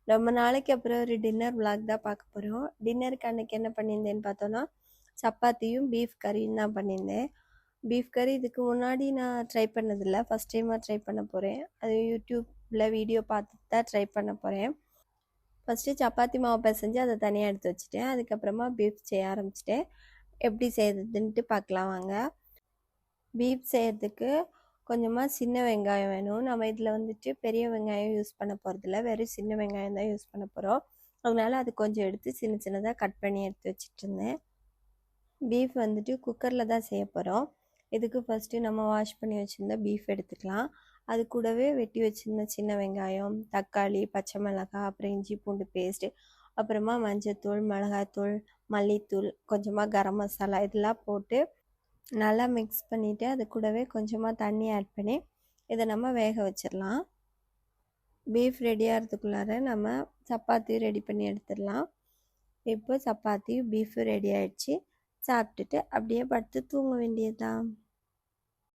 ரொம்ப நாளைக்கு அப்புறம் ஒரு டின்னர் vlog தான் பார்க்க போகிறோம். டின்னருக்கு அன்னைக்கு என்ன பண்ணியிருந்தேன்னு பார்த்தோன்னா சப்பாத்தியும் பீஃப் கறியும் தான் பண்ணியிருந்தேன். பீஃப் கறி இதுக்கு முன்னாடி நான் ட்ரை பண்ணதில்லை, ஃபஸ்ட் டைமாக ட்ரை பண்ண போகிறேன். அது யூடியூப்பில் வீடியோ பார்த்துட்டு தான் ட்ரை பண்ண போகிறேன். ஃபஸ்ட்டு சப்பாத்தி மாவு பிசைஞ்சு அதை தனியாக எடுத்து வச்சுட்டேன். அதுக்கப்புறமா பீஃப் செய்ய ஆரம்பிச்சிட்டேன். எப்படி செய்யறதுன்ட்டு பார்க்கலாம் வாங்க. பீஃப் செய்யறதுக்கு கொஞ்சமாக சின்ன வெங்காயம் வேணும். நம்ம இதில் வந்துட்டு பெரிய வெங்காயம் யூஸ் பண்ண போகிறதில்ல, வெறும் சின்ன வெங்காயம் தான் யூஸ் பண்ண போகிறோம். அதனால அது கொஞ்சம் எடுத்து சின்ன சின்னதாக கட் பண்ணி எடுத்து வச்சுட்டு இருந்தேன். பீஃப் வந்துட்டு குக்கரில் தான் செய்ய போகிறோம். இதுக்கு ஃபஸ்ட்டு நம்ம வாஷ் பண்ணி வச்சுருந்த பீஃப் எடுத்துக்கலாம். அது கூடவே வெட்டி வச்சுருந்த சின்ன வெங்காயம், தக்காளி, பச்சை மிளகாய், அப்புறம் இஞ்சி பூண்டு பேஸ்ட்டு, அப்புறமா மஞ்சத்தூள், மிளகாய்த்தூள், மல்லித்தூள், கொஞ்சமாக கரம் மசாலா இதெல்லாம் போட்டு நல்லா மிக்ஸ் பண்ணிவிட்டு அது கூடவே கொஞ்சமாக தண்ணி ஆட் பண்ணி இதை நம்ம வேக வச்சிடலாம். பீஃப் ரெடி ஆகிறதுக்குள்ளார நம்ம சப்பாத்தி ரெடி பண்ணி எடுத்துடலாம். இப்போ சப்பாத்தி பீஃபு ரெடி ஆகிடுச்சு. சாப்பிட்டுட்டு அப்படியே படுத்து தூங்க வேண்டியதுதான்.